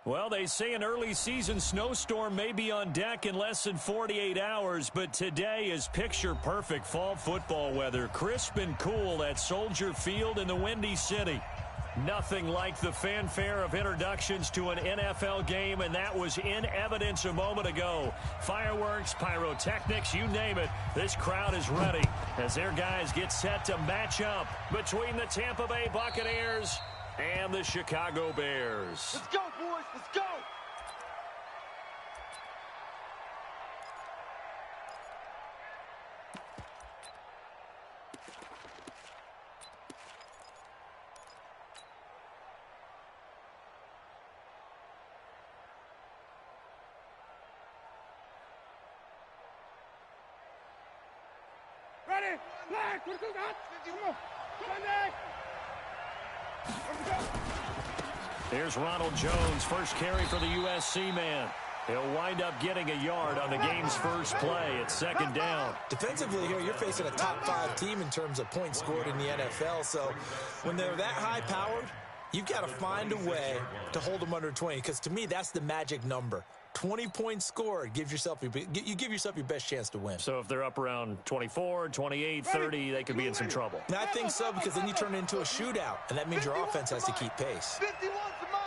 Well, they say an early season snowstorm may be on deck in less than 48 hours, but today is picture-perfect fall football weather. Crisp and cool at Soldier Field in the Windy City. Nothing like the fanfare of introductions to an NFL game, and that was in evidence a moment ago. Fireworks, pyrotechnics, you name it, this crowd is ready as their guys get set to match up between the Tampa Bay Buccaneers and the Chicago Bears. Let's go, boys. Let's go. Ready? Black. Come on. Sunday. Here's Ronald Jones, first carry for the USC man. He'll wind up getting a yard on the game's first play. It's second down. Defensively here, you're facing a top-5 team in terms of points scored in the NFL. So when they're that high-powered, you've got to find a way to hold them under 20. Because to me, that's the magic number. 20 points scored, you give yourself your best chance to win. So if they're up around 24, 28, 30, they could be in some trouble. And I think so, because then you turn it into a shootout, and that means your offense has to keep pace. 51 to Mike.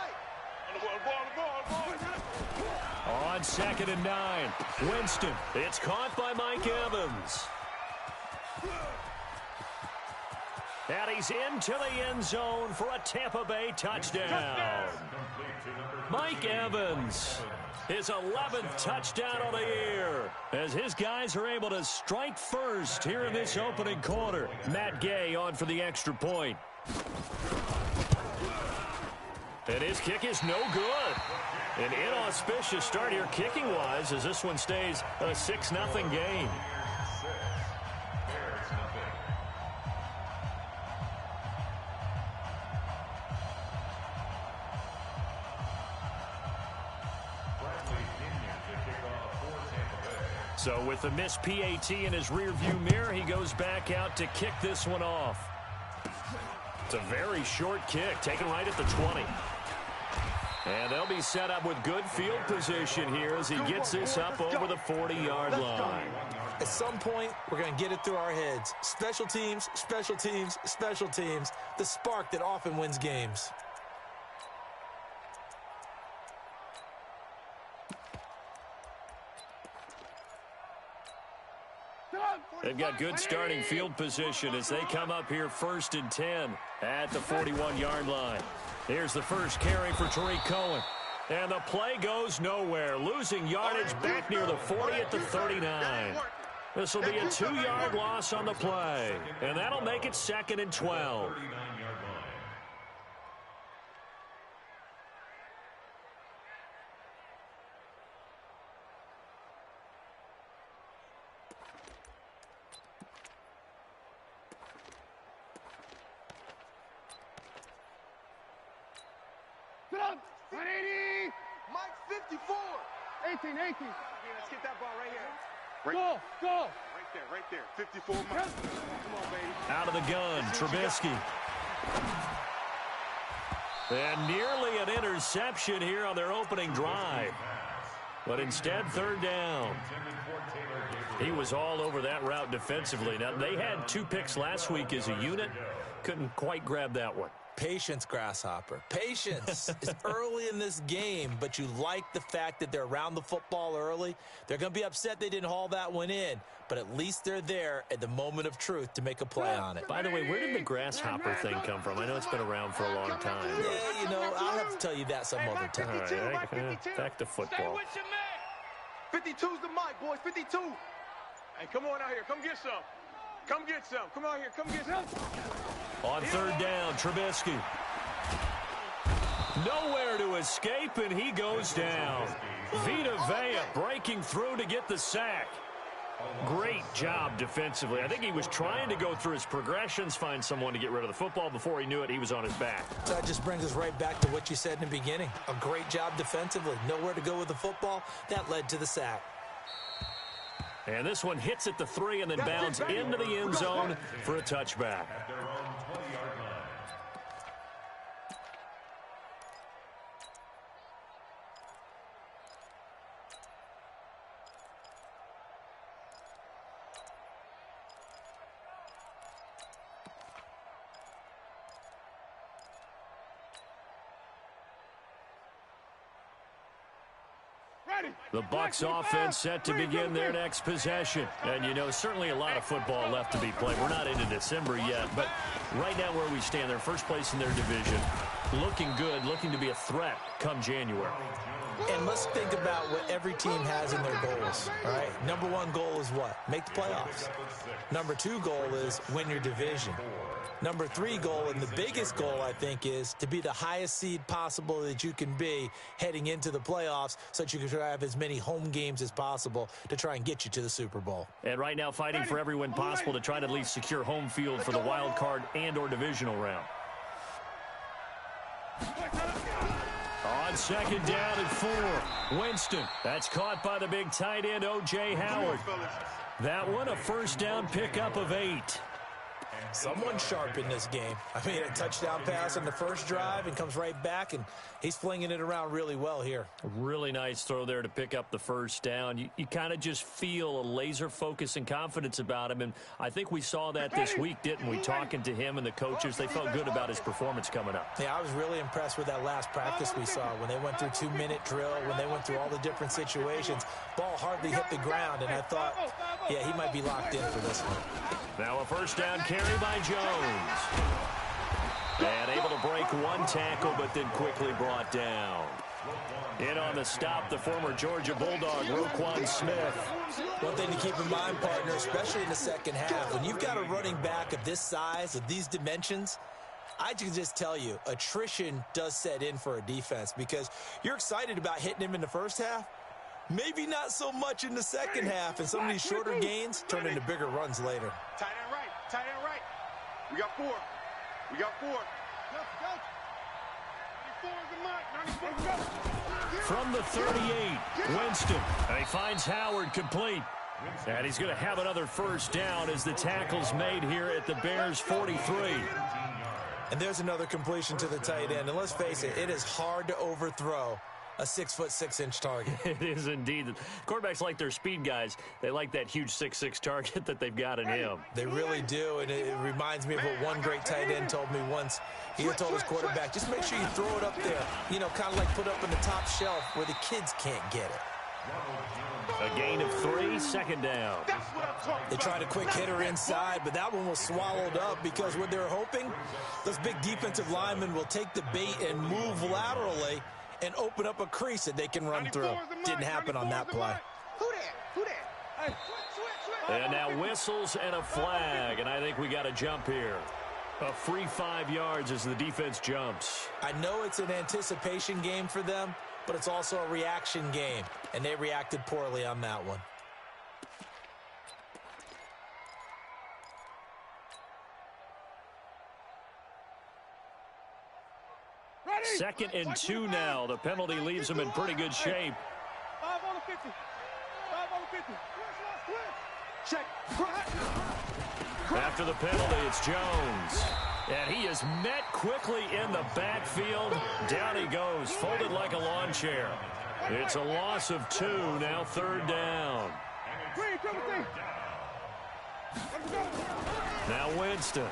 On 2nd and 9, Winston. It's caught by Mike Evans. And he's into the end zone for a Tampa Bay touchdown. Mike Evans, his 11th touchdown of the year, as his guys are able to strike first here in this opening quarter. Matt Gay on for the extra point. And his kick is no good. An inauspicious start here kicking-wise as this one stays a 6-0 game. So with the missed PAT in his rearview mirror, he goes back out to kick this one off. It's a very short kick, taken right at the 20. And they'll be set up with good field position here as he gets this up over the 40-yard line. At some point, we're going to get it through our heads. Special teams, special teams, special teams. The spark that often wins games. They've got good starting field position as they come up here 1st and 10 at the 41-yard line. Here's the first carry for Tariq Cohen. And the play goes nowhere, losing yardage back near the 40 at the 39. This will be a 2-yard loss on the play, and that'll make it 2nd and 12. Mike 54. 18. Let's get that ball right here. Go. Right there. 54 Mike. Come on, baby. Out of the gun, Trubisky. And nearly an interception here on their opening drive. But instead, 3rd down. He was all over that route defensively. Now, they had 2 picks last week as a unit. Couldn't quite grab that one. Patience, Grasshopper. Patience. It's early in this game, but you like the fact that they're around the football early. They're going to be upset they didn't haul that one in, but at least they're there at the moment of truth to make a play on it. By the way, where did the grasshopper thing come from? I know it's been around for a long time. Yeah, I'll have to tell you that some other time. All right, back to football. 52's the Mike, boys. 52. Hey, come on out here. Come get some. Come out here. Come get some. On 3rd down, Trubisky. Nowhere to escape, and he goes down. Vita Vea breaking through to get the sack. Great job defensively. I think he was trying to go through his progressions, find someone to get rid of the football. Before he knew it, he was on his back. So that just brings us right back to what you said in the beginning. A great job defensively. Nowhere to go with the football. That led to the sack. And this one hits at the 3 and then bounds into the end zone for a touchback. The Bucs offense set to begin their next possession. And, you know, certainly a lot of football left to be played. We're not into December yet, but right now where we stand, they're first place in their division. Looking good, looking to be a threat come January. And let's think about what every team has in their goals, all right? Number one goal is what? Make the playoffs. Number two goal is win your division. Number three goal, and the biggest goal, I think, is to be the highest seed possible that you can be heading into the playoffs so that you can have as many home games as possible to try and get you to the Super Bowl. And right now fighting for every win possible to try to at least secure home field for the wild card and or divisional round. On second down and 4, Winston. That's caught by the big tight end, O.J. Howard. That one, a first down pickup of 8. Someone sharp in this game. I mean, a touchdown pass on the first drive and comes right back, and he's flinging it around really well here. Really nice throw there to pick up the first down. You kind of just feel a laser focus and confidence about him, and I think we saw that this week, didn't we? Talking to him and the coaches, they felt good about his performance coming up. Yeah, I was really impressed with that last practice we saw when they went through 2-minute drill, when they went through all the different situations. Ball hardly hit the ground, and I thought, yeah, he might be locked in for this one. Now a first down carry by Jones. And able to break one tackle, but then quickly brought down. In on the stop, the former Georgia Bulldog, Roquan Smith. One thing to keep in mind, partner, especially in the second half, when you've got a running back of this size, of these dimensions, I can just tell you, attrition does set in for a defense because you're excited about hitting him in the first half. Maybe not so much in the second half, and some of these shorter gains turn into bigger runs later. Tight end right, tight end right. We got 4. We got 4. From the 38, Winston. And he finds Howard complete. And he's going to have another first down as the tackle's made here at the Bears' 43. And there's another completion to the tight end. And let's face it, it is hard to overthrow a 6'6" target. It is indeed. Quarterbacks like their speed guys. They like that huge 6'6" target that they've got in him. They really do, and it reminds me of what one great tight end told me once. He told his quarterback, just make sure you throw it up there, you know, kind of like put up in the top shelf where the kids can't get it. A gain of 3, second down. They tried a quick hitter inside, but that one was swallowed up because what they're hoping, those big defensive linemen will take the bait and move laterally and open up a crease that they can run through. Didn't happen on that play. Who that? Who that? Hey, switch. And now whistles and a flag, and I think we got a jump here. A free 5 yards as the defense jumps. I know it's an anticipation game for them, but it's also a reaction game, and they reacted poorly on that one. Second and 2 now. The penalty leaves them in pretty good shape. 5 on the 50. 5 on the 50. Check. After the penalty, it's Jones. And he is met quickly in the backfield. Down he goes, folded like a lawn chair. It's a loss of 2, now third down. Now Winston.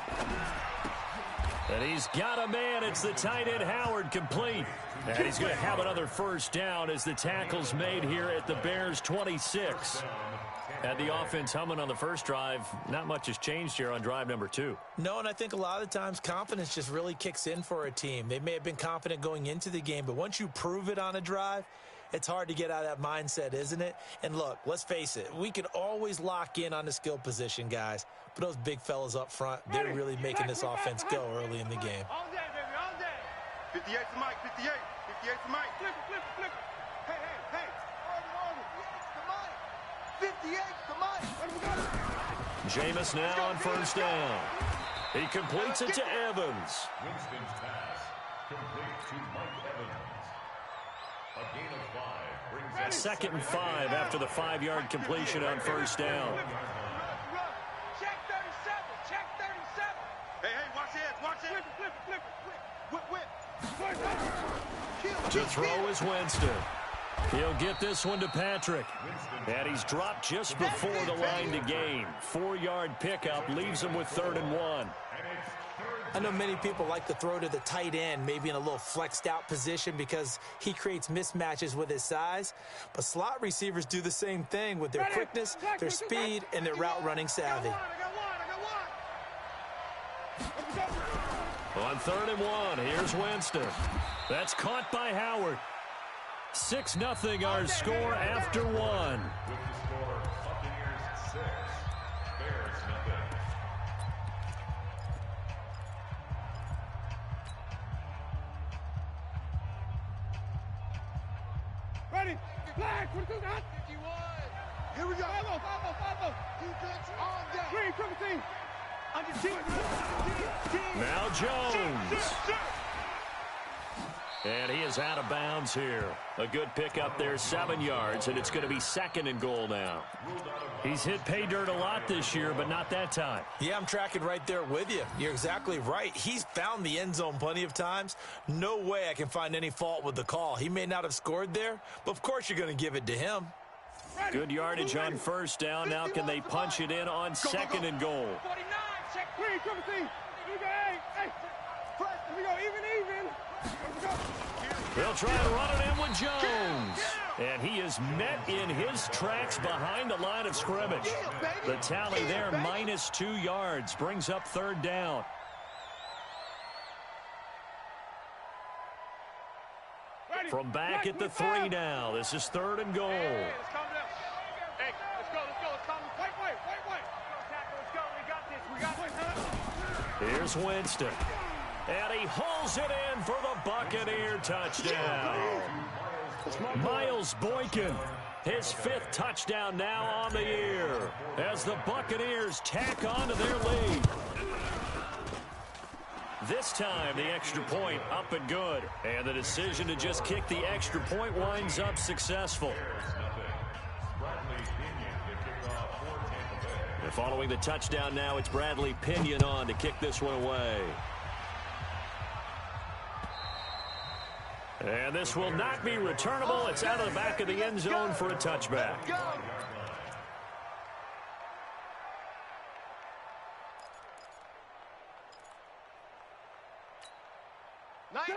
And he's got a man. It's the tight end, Howard, complete. And he's going to have another first down as the tackle's made here at the Bears' 26. Had the offense humming on the first drive. Not much has changed here on drive number 2. No, and I think a lot of times confidence just really kicks in for a team. They may have been confident going into the game, but once you prove it on a drive, it's hard to get out of that mindset, isn't it? And look, let's face it, we can always lock in on the skill position, guys. But those big fellas up front, they're really making this offense go early in the game. All day, baby, all day. 58 to Mike, 58. 58 to Mike. Flip it. Hey. To Mike. 58 to Mike. Jameis now on first down. He completes it to Evans. Winston's pass complete to Mike Evans. A gain of 5 brings us Second and 5 after the 5-yard completion on first down. Check 37. Check 37. Hey, watch it. Whip. To throw is Winston. He'll get this one to Patrick. And he's dropped just before the line to gain. 4-yard pickup leaves him with 3rd and 1. I know many people like to throw to the tight end, maybe in a little flexed out position because he creates mismatches with his size. But slot receivers do the same thing with their quickness, their speed, and their route running savvy. On 3rd and 1, here's Winston. That's caught by Howard. 6-0 our score after 1. With the score, Buccaneers 6, Bears nothing. Ready? Flag, 22 got 51. Here we go. Follow. Defense on deck. Green, triple team. Under team. Now Jones. And he is out of bounds here. A good pickup there, 7 yards, and it's going to be 2nd and goal now. He's hit pay dirt a lot this year, but not that time. Yeah, I'm tracking right there with you. You're exactly right. He's found the end zone plenty of times. No way I can find any fault with the call. He may not have scored there, but of course you're going to give it to him. Good yardage on 1st down. Now can they punch it in on 2nd and goal? 49, check. Green, triple team. Hey. Here we go, even. They'll try to run it in with Jones. And he is met in his tracks behind the line of scrimmage. The tally there, -2 yards, brings up 3rd down. From back at the 3 now. This is 3rd and goal. Hey, let's calm down. Hey, let's go. Let's calm down. Wait. We got this. Here's Winston. And he hauls it in for the Buccaneer touchdown. Miles Boykin, his 5th touchdown now on the year as the Buccaneers tack on to their lead. This time, the extra point up and good. And the decision to just kick the extra point winds up successful. And following the touchdown now, it's Bradley Pinion on to kick this one away. And this will not be returnable. It's out of the back of the end zone for a touchback.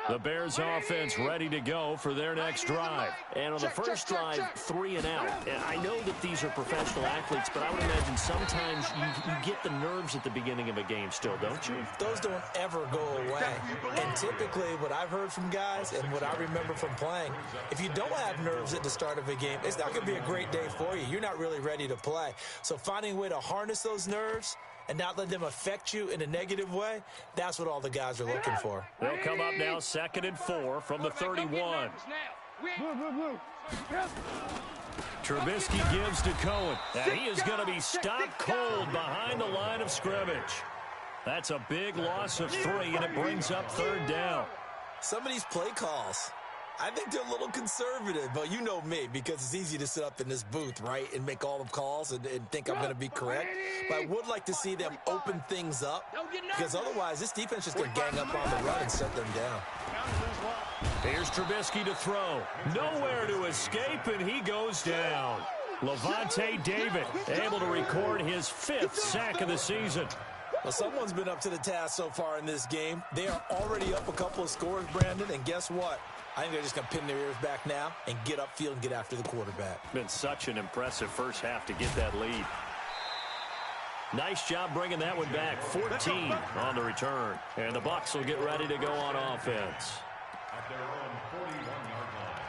The Bears offense ready to go for their next drive. And on the first drive, 3 and out. And I know that these are professional athletes, but I would imagine sometimes you get the nerves at the beginning of a game still, don't you? Those don't ever go away. And typically what I've heard from guys and what I remember from playing, if you don't have nerves at the start of a game, it's not going to be a great day for you. You're not really ready to play. So finding a way to harness those nerves and not let them affect you in a negative way, that's what all the guys are looking for. They'll come up now 2nd and 4 from the 31. Trubisky gives to Cohen. Now he is going to be stopped cold behind the line of scrimmage. That's a big loss of 3, and it brings up 3rd down. Some of these play calls, I think they're a little conservative, but you know me, because it's easy to sit up in this booth, right, and make all the calls and think I'm going to be correct. But I would like to see them open things up, because otherwise this defense is going to gang up on the run and shut them down. Here's Trubisky to throw. Nowhere to escape, and he goes down. Levante David able to record his 5th sack of the season. Well, someone's been up to the task so far in this game. They are already up a couple of scores, Brandon, and guess what? I think they're just going to pin their ears back now and get upfield and get after the quarterback. Been such an impressive first half to get that lead. Nice job bringing that one back. 14 on the return. And the Bucs will get ready to go on offense. At their own 41-yard line.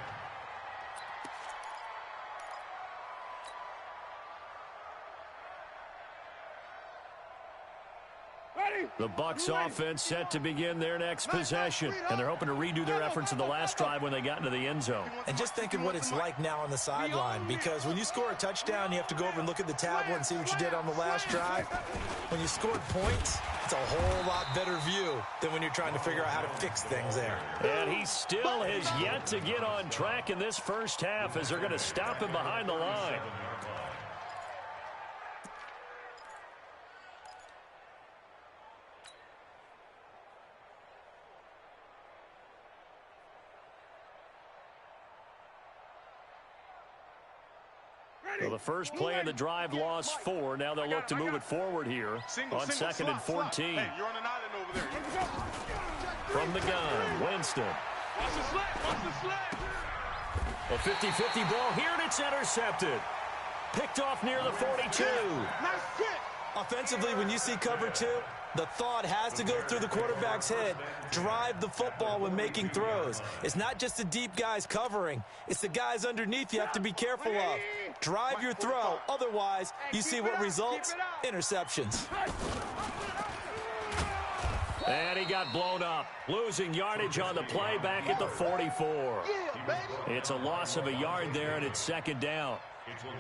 The Bucs offense set to begin their next possession. And they're hoping to redo their efforts in the last drive when they got into the end zone. And just thinking what it's like now on the sideline, because when you score a touchdown, you have to go over and look at the tablet and see what you did on the last drive. When you scored points, it's a whole lot better view than when you're trying to figure out how to fix things there. And he still has yet to get on track in this first half as they're going to stop him behind the line. Well, the first play of the drive lost 4. Now they'll look to move it forward here on 2nd and 14. Hey, you're on an island over there. From the gun, Winston. Watch the slant. Watch the slant. A 50-50 ball here, and it's intercepted. Picked off near the 42. Nice hit. Offensively, when you see cover 2, the thought has to go through the quarterback's head. Drive the football when making throws. It's not just the deep guys covering. It's the guys underneath you have to be careful of. Drive your throw. Otherwise, you see what results? Interceptions. And he got blown up. Losing yardage on the play back at the 44. It's a loss of a yard there, and it's 2nd down.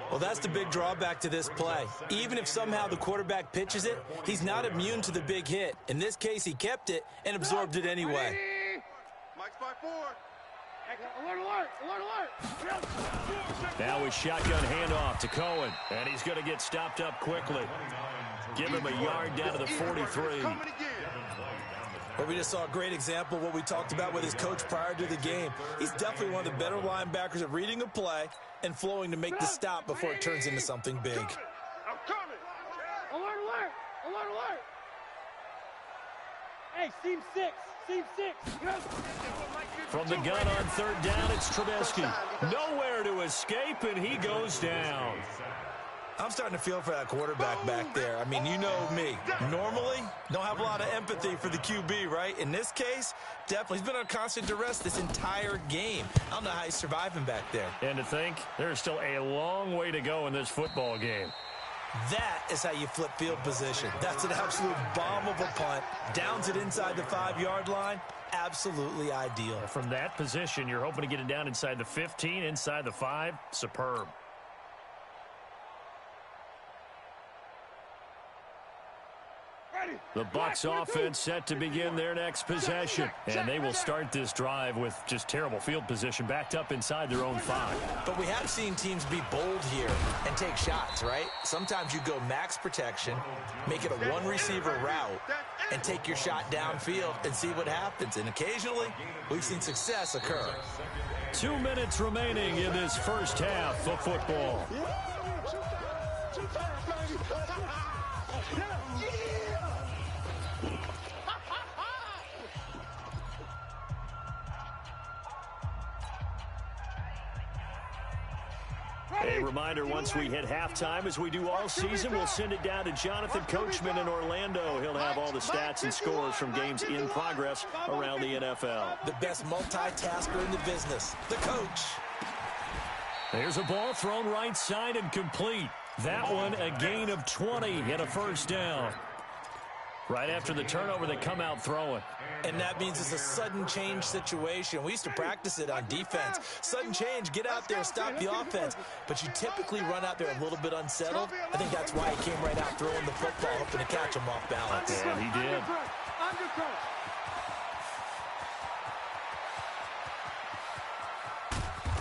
Well, that's the big drawback to this play. Even if somehow the quarterback pitches it, he's not immune to the big hit. In this case, he kept it and absorbed it anyway. Mike's 5-4. Alert, alert, alert, alert. Now his shotgun handoff to Cohen, and he's going to get stopped up quickly. Give him a yard down to the 43. Well, we just saw a great example of what we talked about with his coach prior to the game. He's definitely one of the better linebackers at reading a play and flowing to make the stop before it turns into something big. I'm coming. Alert, alert, alert, alert. Hey, seam 6, seam 6. From the gun on 3rd down, it's Trubisky. Nowhere to escape, and he goes down. I'm starting to feel for that quarterback back there. I mean, you know me. Normally, don't have a lot of empathy for the QB, right? In this case, definitely. He's been on constant duress this entire game. I don't know how he's surviving back there. And to think, there's still a long way to go in this football game. That is how you flip field position. That's an absolute bomb of a punt. Downs it inside the 5-yard line. Absolutely ideal. From that position, you're hoping to get it down inside the 15, inside the 5. Superb. The Bucs offense set to begin their next possession. And they will start this drive with just terrible field position, backed up inside their own 5. But we have seen teams be bold here and take shots, right? Sometimes you go max protection, make it a one-receiver route, and take your shot downfield and see what happens. And occasionally, we've seen success occur. 2 minutes remaining in this first half of football. A reminder, once we hit halftime, as we do all season, we'll send it down to Jonathan Coachman in Orlando. He'll have all the stats and scores from games in progress around the NFL. The best multitasker in the business, the coach. There's a ball thrown right side and complete. That one a gain of 20 and a 1st down. Right after the turnover, they come out throwing. And that means it's a sudden change situation. We used to practice it on defense. Sudden change, get out there, stop the offense. But you typically run out there a little bit unsettled. I think that's why he came right out throwing the football, hoping to catch him off balance. And he did.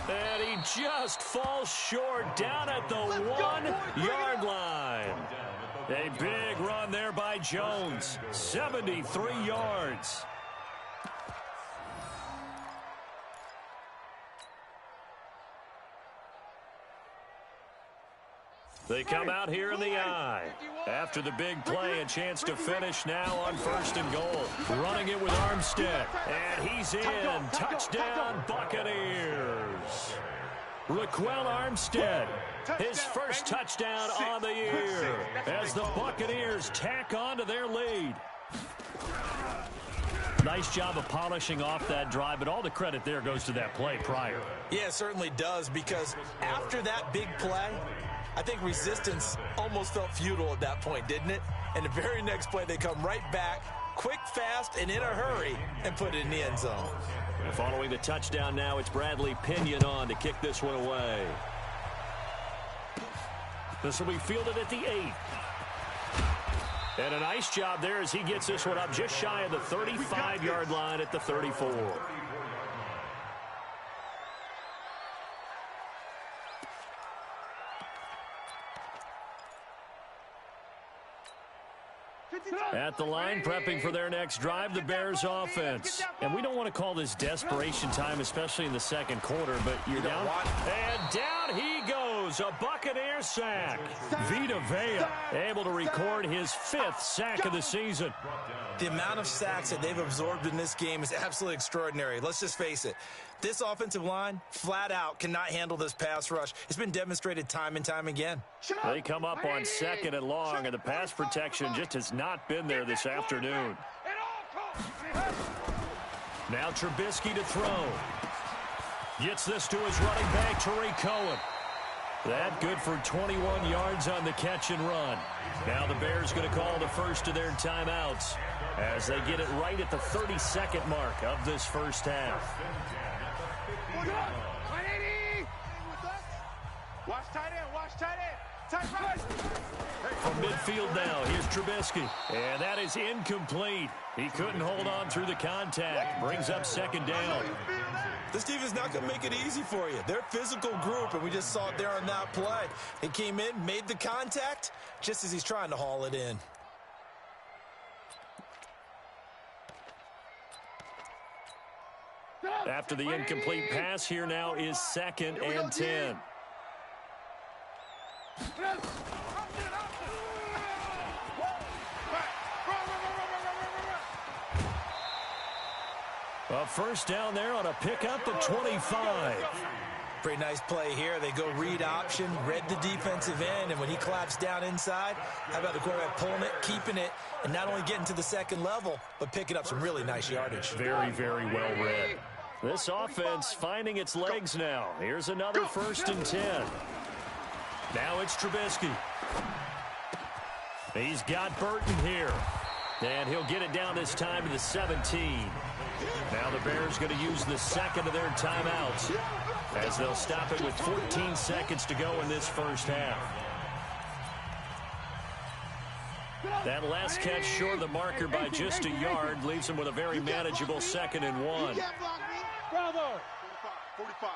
And he just falls short down at the 1-yard line. A big run there by Jones. 73 yards. They come out here in the eye. After the big play, a chance to finish now on 1st and goal. Running it with Armstead. And he's in. Touchdown, Buccaneers. Raquel Armstead, his first touchdown on the year as the Buccaneers tack on to their lead. Nice job of polishing off that drive, but all the credit there goes to that play prior. Yeah, it certainly does, because after that big play, I think resistance almost felt futile at that point, didn't it? And the very next play, they come right back, quick, fast, and in a hurry, and put it in the end zone. Following the touchdown now, it's Bradley Pinion on to kick this one away. This will be fielded at the 8. And a nice job there as he gets this one up just shy of the 35-yard line at the 34. At the line, prepping for their next drive, the Bears offense. And we don't want to call this desperation time, especially in the second quarter, but you're down. And down he goes. throws, a Buccaneer sack. Vita Vea able to record his 5th sack of the season. The amount of sacks that they've absorbed in this game is absolutely extraordinary. Let's just face it. This offensive line, flat out, cannot handle this pass rush. It's been demonstrated time and time again. They come up on 2nd and long, and the pass protection just has not been there this afternoon. Now Trubisky to throw. Gets this to his running back, Tariq Cohen. That good for 21 yards on the catch and run. Now the Bears going to call the first of their timeouts as they get it right at the 32nd mark of this first half. Watch tight end, watch tight end. Tight right. From midfield now, here's Trubisky. And that is incomplete. He couldn't hold on through the contact. Brings up 2nd down. This team is not going to make it easy for you. They're a physical group, and we just saw it there on that play. He came in, made the contact, just as he's trying to haul it in. After the incomplete pass, here now is 2nd and 10. A first down there on a pickup at 25. Pretty nice play here. They go read option, read the defensive end, and when he claps down inside, how about the quarterback pulling it, keeping it, and not only getting to the 2nd level, but picking up some really nice yardage. Very, very well read. This offense finding its legs now. Here's another 1st and 10. Now it's Trubisky. He's got Burton here. And he'll get it down this time to the 17. Now the Bears going to use the 2nd of their timeouts as they'll stop it with 14 seconds to go in this first half. That last catch short of the marker by just a yard leaves them with a very manageable 2nd and 1. Bravo. 45.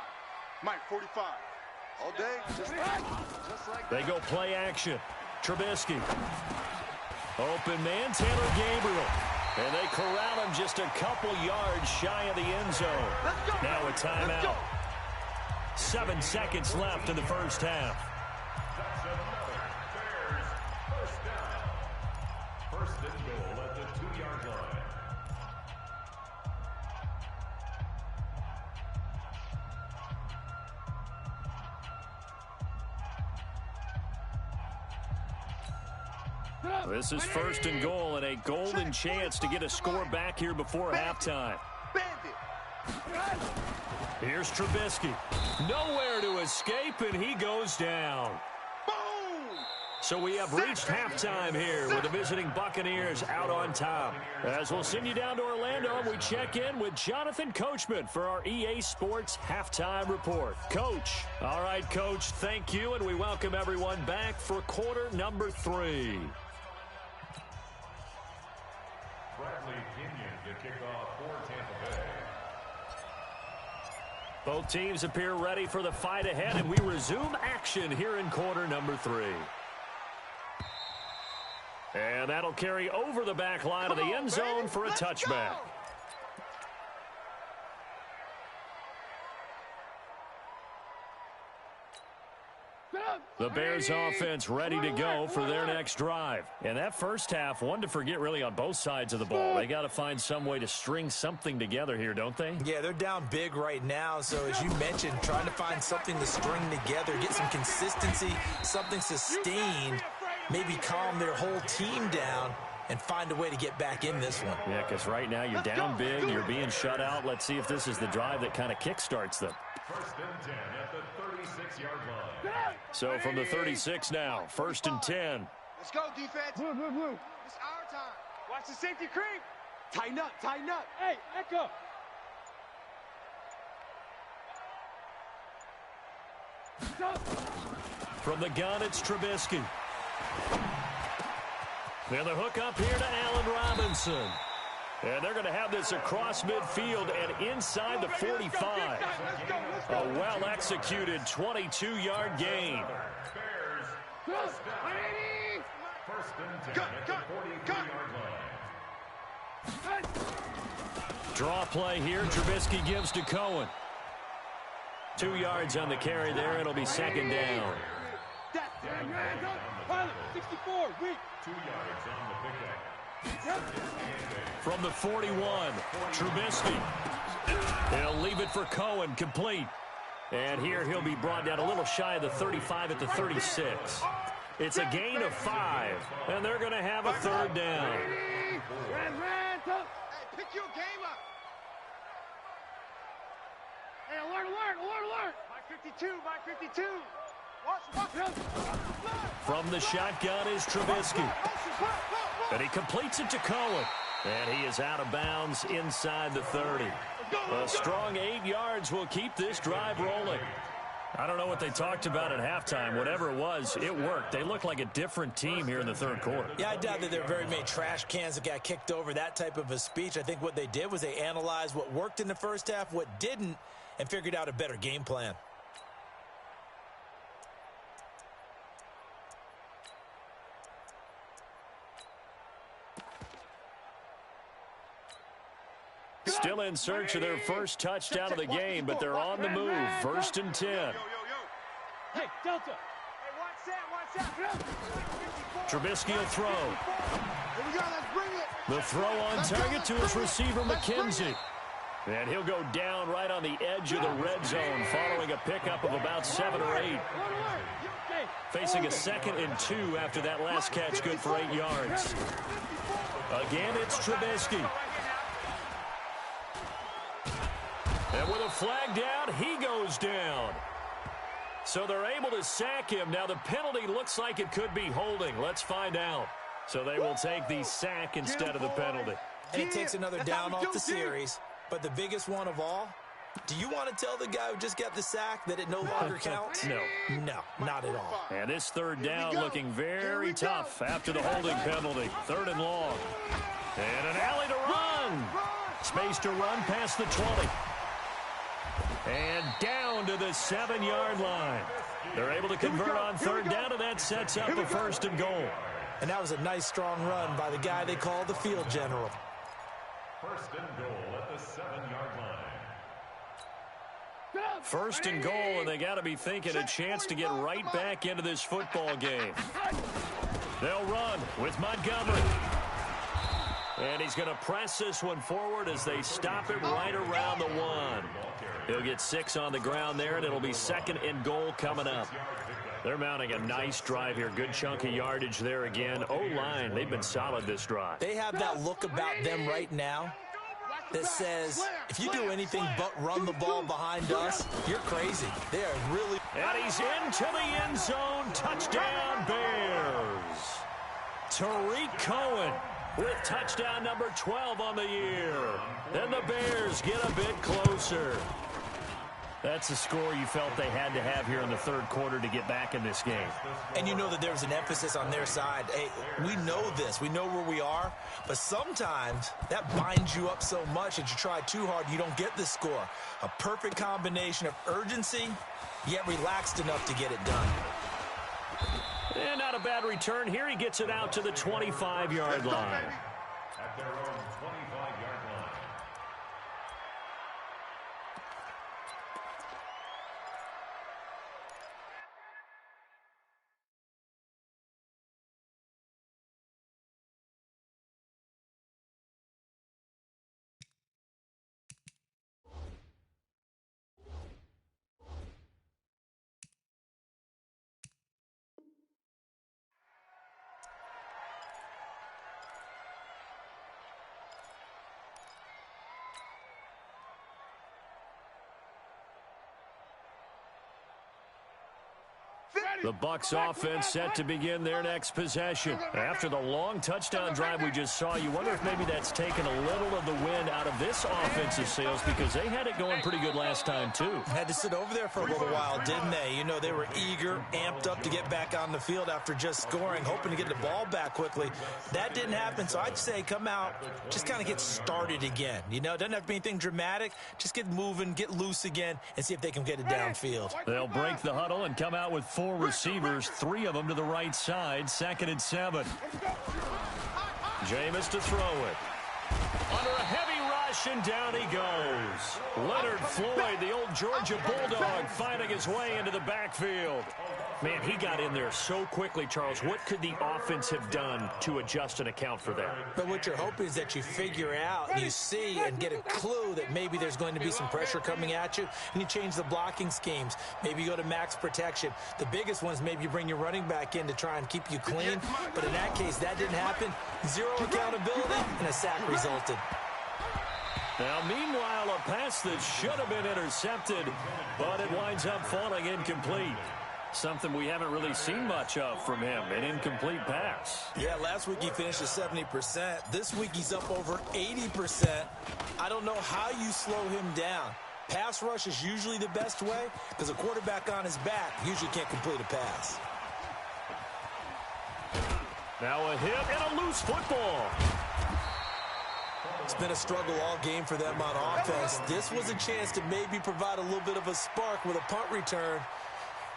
Mike, 45. All day, just like They go play action. Trubisky. Open man, Taylor Gabriel. And they corral him just a couple yards shy of the end zone. Now a timeout. 7 seconds left in the first half. That's another Bears first down. First and goal at the 2-yard line. This is 1st and goal and a golden chance to get a score back here before halftime. Here's Trubisky. Nowhere to escape, and he goes down. So we have reached halftime here with the visiting Buccaneers out on top. As we'll send you down to Orlando, we check in with Jonathan Coachman for our EA Sports Halftime Report. Coach. All right, Coach, thank you, and we welcome everyone back for quarter number 3. Bradley Kenyon to kick off for Tampa Bay. Both teams appear ready for the fight ahead, and we resume action here in quarter number 3. And that'll carry over the back line of the end zone for a touchback. The Bears offense ready to go for their next drive. And that first half, one to forget really on both sides of the ball. They got to find some way to string something together here, don't they? Yeah, they're down big right now. So as you mentioned, trying to find something to string together, get some consistency, something sustained, maybe calm their whole team down and find a way to get back in this one. Yeah, because right now you're down big, you're being shut out. Let's see if this is the drive that kind of kickstarts them. First and 10 at the 36-yard line. So from the 36 now, 1st and 10. Let's go, defense. Blue. It's our time. Watch the safety creep. Tighten up, tighten up. Hey, Echo. From the gun, it's Trubisky. And the hook up here to Allen Robinson. And they're going to have this across midfield and inside the 45. A well-executed 22-yard gain. Bears, first and 10 at the 43-yard line. Draw play here. Trubisky gives to Cohen. 2 yards on the carry there. It'll be second down. 64, weak. 2 yards on the pickup. From the 41, Trubisky. He'll leave it for Cohen, complete. And here he'll be brought down a little shy of the 35 at the 36. It's a gain of 5, and they're going to have a third down. Hey, pick your game up. Hey, alert. Mike 52. Watch. From the shotgun is Trubisky. And he completes it to Cohen. And he is out of bounds inside the 30. A strong 8 yards will keep this drive rolling. I don't know what they talked about at halftime. Whatever it was, it worked. They look like a different team here in the third quarter. Yeah, I doubt that there are very many trash cans that got kicked over, that type of a speech. I think what they did was they analyzed what worked in the first half, what didn't, and figured out a better game plan. Still in search of their first touchdown of the game, but they're on the move. 1st and 10. Hey, Delta. Hey, watch that. Trubisky will throw. Here we go, let's bring it. The throw on target to his receiver, McKenzie. And he'll go down right on the edge of the red zone following a pickup of about 7 or 8. Facing a 2nd and 2 after that last catch, good for 8 yards. Again, it's Trubisky. And with a flag down, he goes down. So they're able to sack him. Now the penalty looks like it could be holding. Let's find out. So they will take the sack instead of the penalty. And it takes another down off the series. But the biggest one of all, do you want to tell the guy who just got the sack that it no longer counts? No, not at all. And this third down looking very tough after the holding penalty. 3rd and long. And an alley to run. Space to run past the 20. And down to the 7-yard line. They're able to convert on 3rd down, and that sets up the 1st and goal. And that was a nice, strong run by the guy they call the field general. 1st and goal at the 7-yard line. 1st and goal, and they got to be thinking a chance to get right back into this football game. They'll run with Montgomery. And he's going to press this one forward as they stop it right around the 1. He'll get 6 on the ground there, and it'll be 2nd and goal coming up. They're mounting a nice drive here. Good chunk of yardage there again. O-line, they've been solid this drive. They have that look about them right now that says, if you do anything but run the ball behind us, you're crazy. They are really... And he's into the end zone. Touchdown, Bears. Tariq Cohen with touchdown number 12 on the year. Then the Bears get a bit closer. That's a score you felt they had to have here in the third quarter to get back in this game. And you know that there was an emphasis on their side. Hey, we know this. We know where we are. But sometimes that binds you up so much that you try too hard, you don't get the score. A perfect combination of urgency, yet relaxed enough to get it done. And not a bad return here. He gets it out to the 25-yard line. At their own 25-yard line. The Bucs offense set to begin their next possession. After the long touchdown drive we just saw, you wonder if maybe that's taken a little of the wind out of this offensive sails because they had it going pretty good last time too. Had to sit over there for a little while, didn't they? You know, they were eager, amped up to get back on the field after just scoring, hoping to get the ball back quickly. That didn't happen, so I'd say come out, just kind of get started again. You know, it doesn't have to be anything dramatic. Just get moving, get loose again, and see if they can get it downfield. They'll break the huddle and come out with 4 receivers, 3 of them to the right side. 2nd and 7. Jameis to throw it. Under a heavy rush, and down he goes. Leonard Floyd, the old Georgia Bulldog, finding his way into the backfield. Man, he got in there so quickly, Charles. What could the offense have done to adjust and account for that? But what you're hoping is that you figure out and you see and get a clue that maybe there's going to be some pressure coming at you, and you change the blocking schemes. Maybe you go to max protection. The biggest one is maybe you bring your running back in to try and keep you clean. But in that case, that didn't happen. Zero accountability, and a sack resulted. Now, meanwhile, a pass that should have been intercepted, but it winds up falling incomplete. Something we haven't really seen much of from him, an incomplete pass. Yeah, last week he finished at 70%. This week he's up over 80%. I don't know how you slow him down. Pass rush is usually the best way because a quarterback on his back usually can't complete a pass. Now a hit and a loose football. It's been a struggle all game for them on offense. This was a chance to maybe provide a little bit of a spark with a punt return.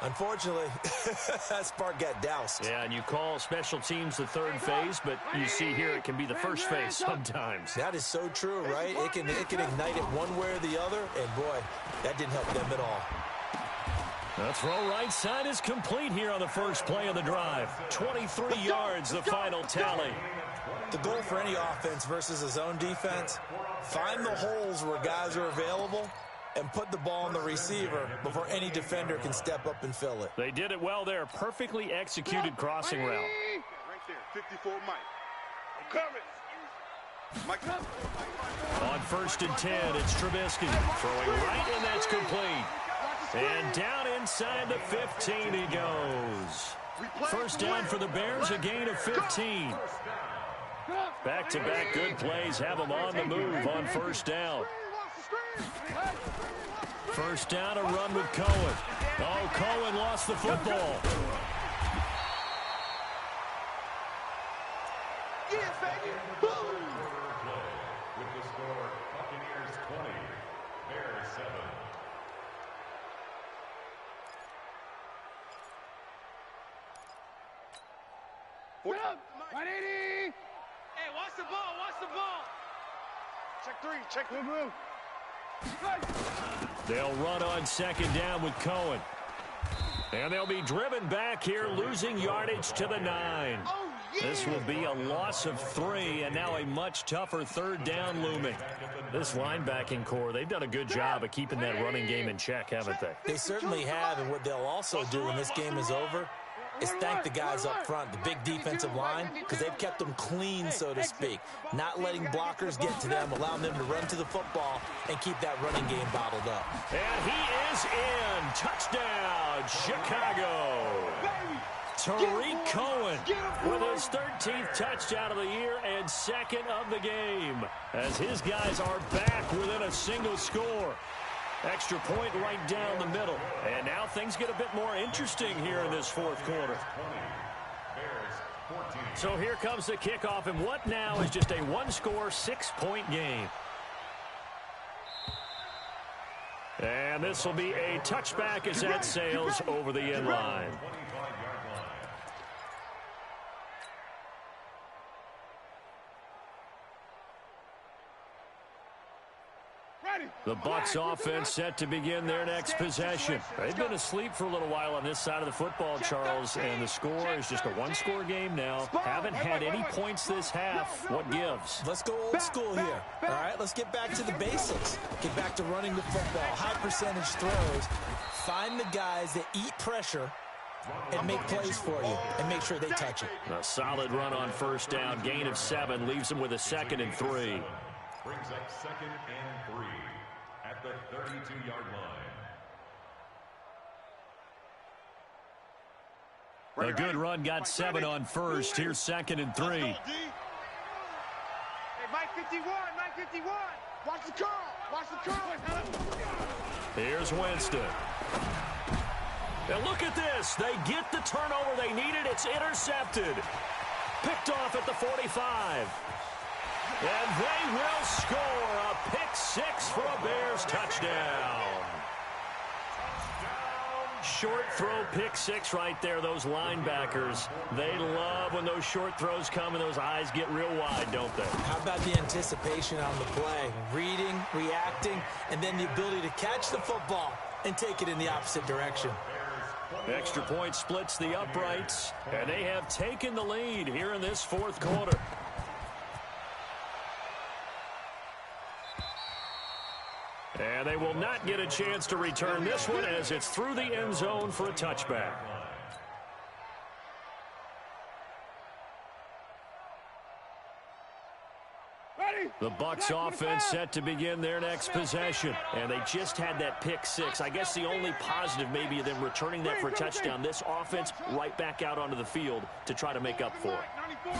Unfortunately, that spark got doused. Yeah, and you call special teams the third phase, but you see here it can be the first phase sometimes. That is so true, right? It can ignite it one way or the other, and boy, that didn't help them at all. The throw right side is complete here on the first play of the drive. 23 yards, the final tally. The goal for any offense versus a zone defense, find the holes where guys are available and put the ball on the receiver before any defender can step up and fill it. They did it well there. Perfectly executed crossing route. Right there, 54 Mike. I'm coming. Mike. On 1st and 10, it's Trubisky throwing right, and that's complete. And down inside the 15 he goes. First down for the Bears, a gain of 15. Back-to-back good plays have them on the move on first down. First down, a run with Cohen. Oh, Cohen lost the football. Yeah, baby. Boom. With the score, Buccaneers 20, Bears 7. What up? 180. Hey, watch the ball. Watch the ball. Check three. Check the move. They'll run on second down with Cohen. And they'll be driven back here, losing yardage to the 9. Oh, yeah. This will be a loss of 3, and now a much tougher third down looming. This linebacking core, they've done a good job of keeping that running game in check, haven't they? They certainly have, and what they'll also do when this game is over is thank the guys up front, the big defensive line, because they've kept them clean, so to speak. Not letting blockers get to them, allowing them to run to the football and keep that running game bottled up. And he is in. Touchdown, Chicago. Tariq Cohen with his 13th touchdown of the year and second of the game, as his guys are back within a single score. Extra point right down the middle. And now things get a bit more interesting here in this fourth quarter. So here comes the kickoff, and what now is just a one-score, 6-point game. And this will be a touchback as that sails over the end line. The Bucs offense set to begin their next possession. They've been asleep for a little while on this side of the football, Charles, and the score is just a one-score game now. Haven't had any points this half. What gives? Let's go old school here. All right, let's get back to the basics. Get back to running the football, high percentage throws. Find the guys that eat pressure and make plays for you and make sure they touch it. A solid run on first down. Gain of 7 leaves them with a 2nd and 3. Brings up 2nd and 3 at the 32-yard line. A good run got 7 on first. Here's 2nd and 3. Hey, Mike 51, Mike 51. Watch the curl. Watch the curl. Here's Winston. And look at this. They get the turnover they needed. It's intercepted. Picked off at the 45. And they will score a pick 6 for a Bears touchdown. Short throw pick six right there. Those linebackers, they love when those short throws come and those eyes get real wide, don't they? How about the anticipation on the play? Reading, reacting, and then the ability to catch the football and take it in the opposite direction. Extra point splits the uprights, and they have taken the lead here in this fourth quarter. And they will not get a chance to return this one as it's through the end zone for a touchback. The Bucs offense set to begin their next possession. And they just had that pick six. I guess the only positive maybe of them returning that for a touchdown. This offense right back out onto the field to try to make up for it.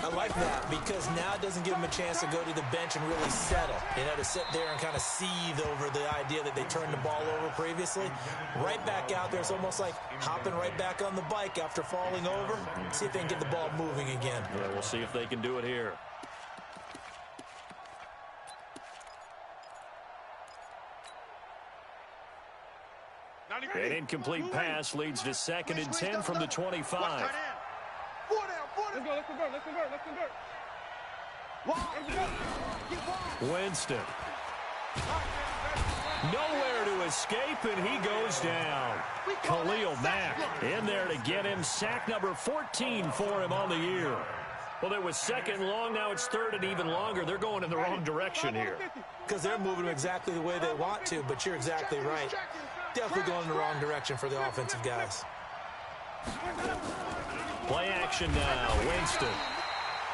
I like that because now it doesn't give them a chance to go to the bench and really settle. You know, to sit there and kind of seethe over the idea that they turned the ball over previously. Right back out there. It's almost like hopping right back on the bike after falling over. See if they can get the ball moving again. Yeah, we'll see if they can do it here. An incomplete pass leads to 2nd and 10 from the 25. Let's convert. Winston. Nowhere to escape, and he goes down. Khalil Mack in there to get him. Sack number 14 for him on the year. Well, it was 2nd and long. Now it's 3rd and even longer. They're going in the wrong direction here. Because they're moving exactly the way they want to, but you're exactly right. Definitely going in the wrong direction for the offensive guys. Play action now. Winston.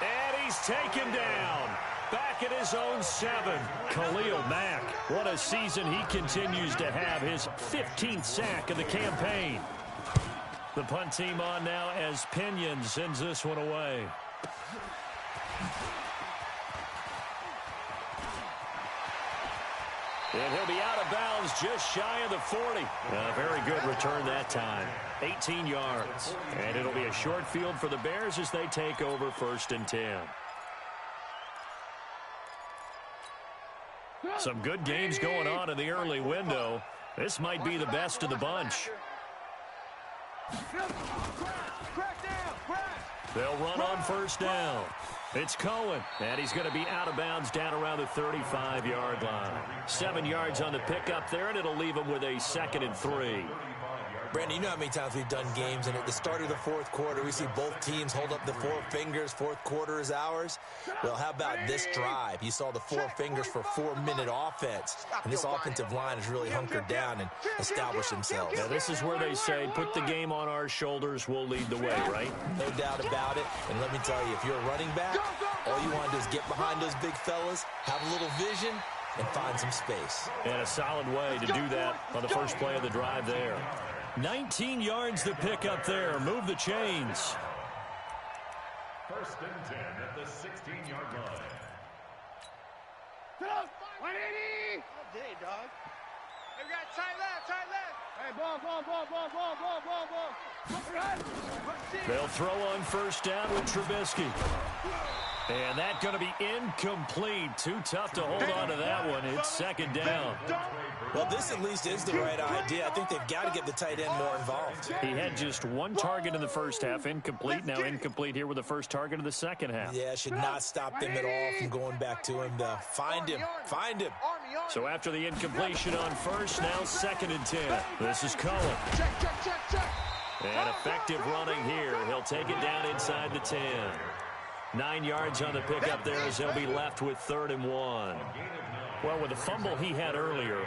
And he's taken down. Back at his own 7. Khalil Mack. What a season he continues to have. His 15th sack of the campaign. The punt team on now as Pinion sends this one away. And he'll be out of bounds just shy of the 40. A very good return that time. 18 yards. And it'll be a short field for the Bears as they take over 1st and 10. Some good games going on in the early window. This might be the best of the bunch. They'll run on 1st down. It's Cohen, and he's going to be out of bounds down around the 35-yard line. 7 yards on the pickup there, and it'll leave him with a 2nd and 3. Brandon, you know how many times we've done games, and at the start of the 4th quarter, we see both teams hold up the 4 fingers. 4th quarter is ours. Well, how about this drive? You saw the 4 fingers for 4-minute offense, and this offensive line has really hunkered down and established themselves. Now, this is where they say, put the game on our shoulders, we'll lead the way, right? No doubt about it. And let me tell you, if you're a running back, all you want to do is get behind those big fellas, have a little vision, and find some space. And a solid way to do that on the first play of the drive there. 19 yards to pick up there. Move the chains. 1st and 10 at the 16-yard line. 180! All day, dog. Hey, we got tight left. Hey, ball. They'll throw on 1st down with Trubisky. And that's going to be incomplete. Too tough to hold on to that one. It's 2nd down. Well, this at least is the right idea. I think they've got to get the tight end more involved. He had just 1 target in the first half. Incomplete. Now incomplete here with the first target of the second half. Yeah, should not stop them at all from going back to him. Find him. So after the incompletion on 1st, now 2nd and 10. This is Cohen. And effective running here. He'll take it down inside the 10. 9 yards on the pickup there as they'll be left with 3rd and 1. Well, with the fumble he had earlier,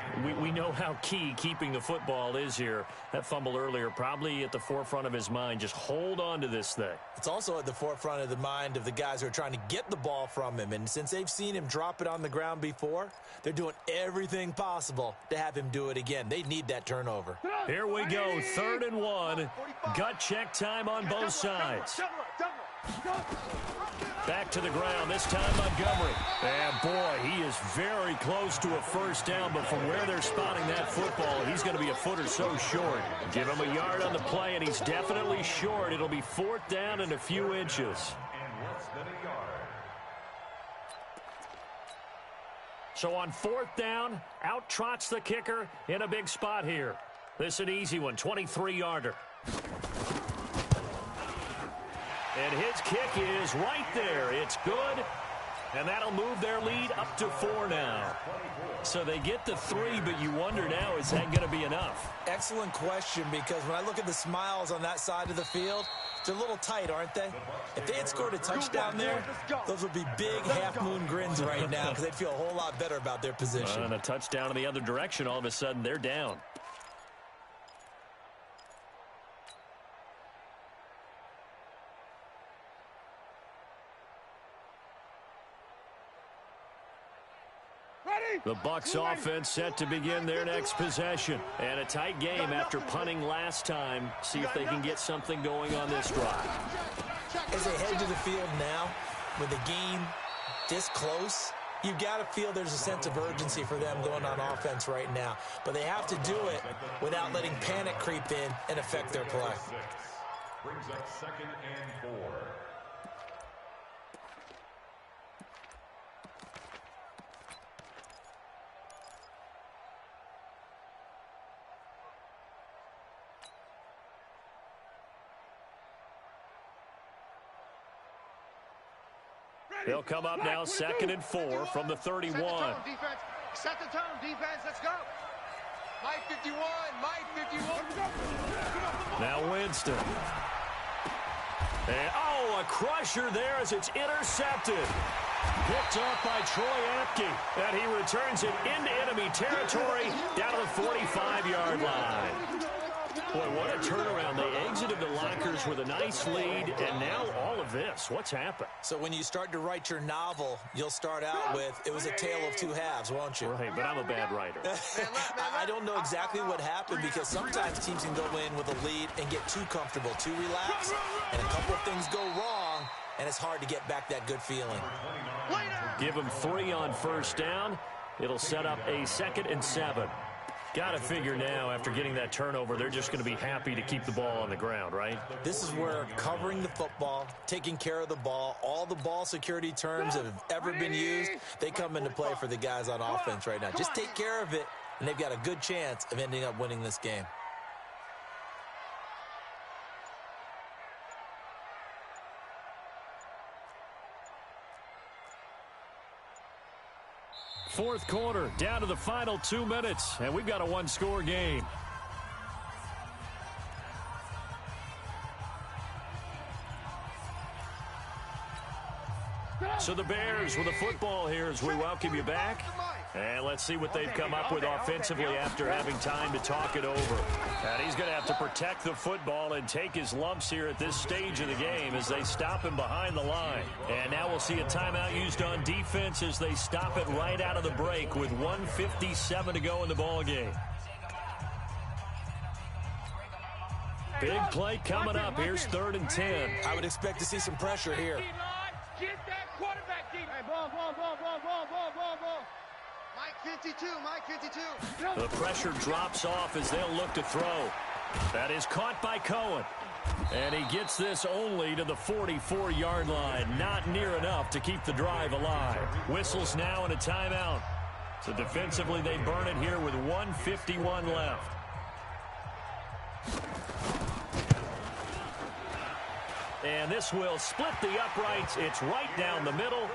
we know how key keeping the football is here. That fumble earlier probably at the forefront of his mind. Just hold on to this thing. It's also at the forefront of the mind of the guys who are trying to get the ball from him. And since they've seen him drop it on the ground before, they're doing everything possible to have him do it again. They need that turnover. Here we go, 3rd and 1. Gut check time on both sides. Back to the ground, this time Montgomery. And boy, he is very close to a 1st down, but from where they're spotting that football, he's going to be a foot or so short. Give him a yard on the play, and he's definitely short. It'll be 4th down and a few inches. So on 4th down, out trots the kicker in a big spot here. This is an easy one, 23-yarder. And his kick is right there. It's good. And that'll move their lead up to 4 now. So they get to 3, but you wonder now, is that going to be enough? Excellent question, because when I look at the smiles on that side of the field, they're a little tight, aren't they? If they had scored a touchdown there, those would be big half-moon grins right now because they'd feel a whole lot better about their position. And a touchdown in the other direction, all of a sudden, they're down. The Bucs offense set to begin their next possession. And a tight game after punting last time. See if they can get something going on this drive. As they head to the field now, with the game this close, you've got to feel there's a sense of urgency for them going on offense right now. But they have to do it without letting panic creep in and affect their play. Brings up 2nd and 4. They'll come up now 2nd and 4 from the 31. Set the tone, defense. Let's go. Mike 51. Mike 51. Now Winston. And, a crusher there as it's intercepted. Picked up by Troy Apke. And he returns it into enemy territory down to the 45-yard line. Boy, what a turnaround. They exited the lockers with a nice lead, and now all of this. What's happened? So when you start to write your novel, you'll start out with, it was a tale of 2 halves, won't you? Right, but I'm a bad writer. I don't know exactly what happened, because sometimes teams can go in with a lead and get too comfortable, too relaxed, and a couple of things go wrong, and it's hard to get back that good feeling. Give them 3 on first down. It'll set up a 2nd and 7. Got to figure now, after getting that turnover, they're just going to be happy to keep the ball on the ground, right? This is where covering the football, taking care of the ball, all the ball security terms that have ever been used, they come into play for the guys on offense right now. Just take care of it, and they've got a good chance of ending up winning this game. Fourth quarter, down to the final 2 minutes, and we've got a 1-score game. So the Bears with the football here as we welcome you back. And let's see what they've come up with offensively after having time to talk it over. And he's going to have to protect the football and take his lumps here at this stage of the game as they stop him behind the line. And now we'll see a timeout used on defense as they stop it right out of the break with 1:57 to go in the ball game. Big play coming up. Here's 3rd and 10. I would expect to see some pressure here. Get that quarterback deep. Hey, ball. Mike 52, Mike 52. The pressure drops off as they'll look to throw. That is caught by Cohen. And he gets this only to the 44-yard line. Not near enough to keep the drive alive. Whistles now and a timeout. So defensively, they burn it here with 1:51 left. And this will split the uprights. It's right down the middle.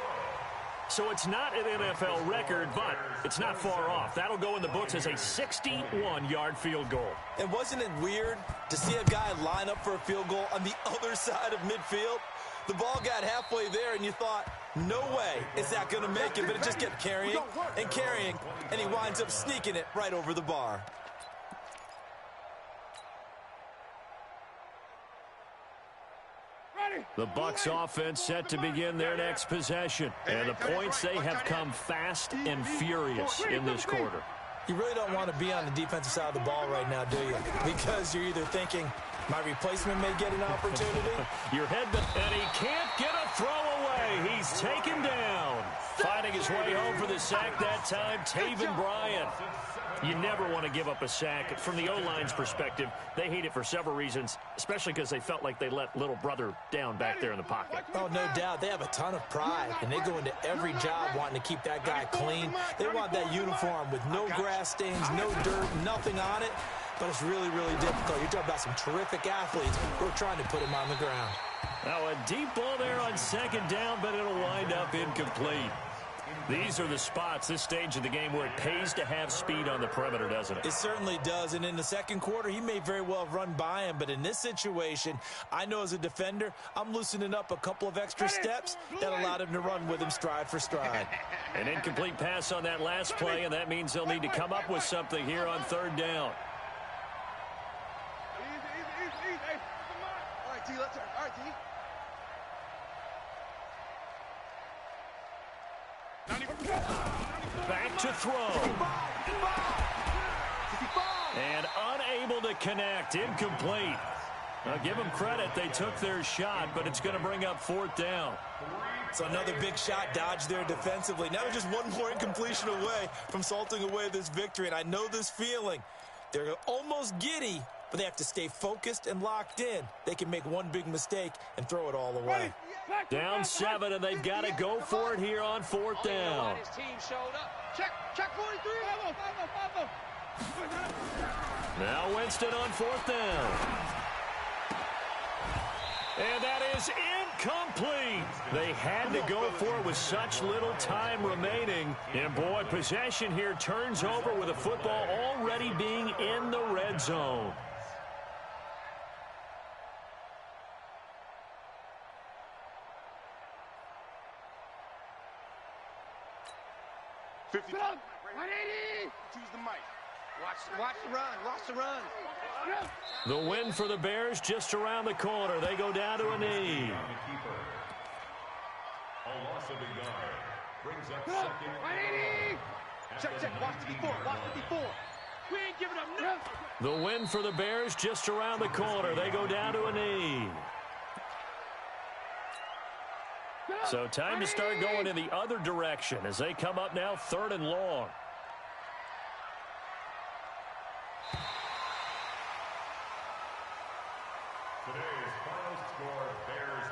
So it's not an NFL record, but it's not far off. That'll go in the books as a 61-yard field goal. And wasn't it weird to see a guy line up for a field goal on the other side of midfield? The ball got halfway there, and you thought, no way is that going to make it, but it just kept carrying and carrying, and he winds up sneaking it right over the bar. The Bucs offense set to begin their next possession. And the points, they have come fast and furious in this quarter. You really don't want to be on the defensive side of the ball right now, do you? Because you're either thinking, my replacement may get an opportunity. Your head, and he can't get a throw away. He's taken down. Finding his way home for the sack that time, Taven Bryan. You never want to give up a sack. From the O-line's perspective, they hate it for several reasons, especially because they felt like they let little brother down back there in the pocket. Oh, no doubt. They have a ton of pride, and they go into every job wanting to keep that guy clean. They want that uniform with no grass stains, no dirt, nothing on it. but it's really, really difficult. You're talking about some terrific athletes who are trying to put him on the ground. Now a deep ball there on second down, but it'll wind up incomplete. These are the spots, this stage of the game, where it pays to have speed on the perimeter, doesn't it? It certainly does, and in the second quarter, he may very well have run by him, but in this situation, I know as a defender, I'm loosening up a couple of extra steps that allowed him to run with him stride for stride. An incomplete pass on that last play, and that means they'll need to come up with something here on third down. Easy. All right, D, let's turn. All right, D. Back to throw. And unable to connect. Incomplete. Now, give them credit. They took their shot, but it's going to bring up fourth down. So another big shot dodged there defensively. Now they're just one more incompletion away from salting away this victory, and I know this feeling. They're almost giddy, but they have to stay focused and locked in. They can make one big mistake and throw it all away. Down 7, and they've got to go for it here on fourth down. His team showed up. Check 43. Now Winston on fourth down. And that is incomplete. They had to go for it with such little time remaining. And, boy, possession here turns over with the football already being in the red zone. Choose the mic. Watch the run. The win for the Bears just around the corner. They go down to a knee. A loss of a yard brings up second. Check. Watch 54. We ain't giving up nothing. The win for the Bears just around the corner. They go down to a knee. So time to start going in the other direction as they come up now third and long. Today's final score, Bears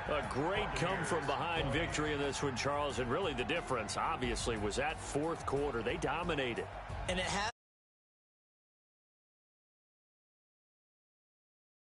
27. A great come-from-behind victory in this one, Charles, and really the difference, obviously, was that fourth quarter. They dominated. And it has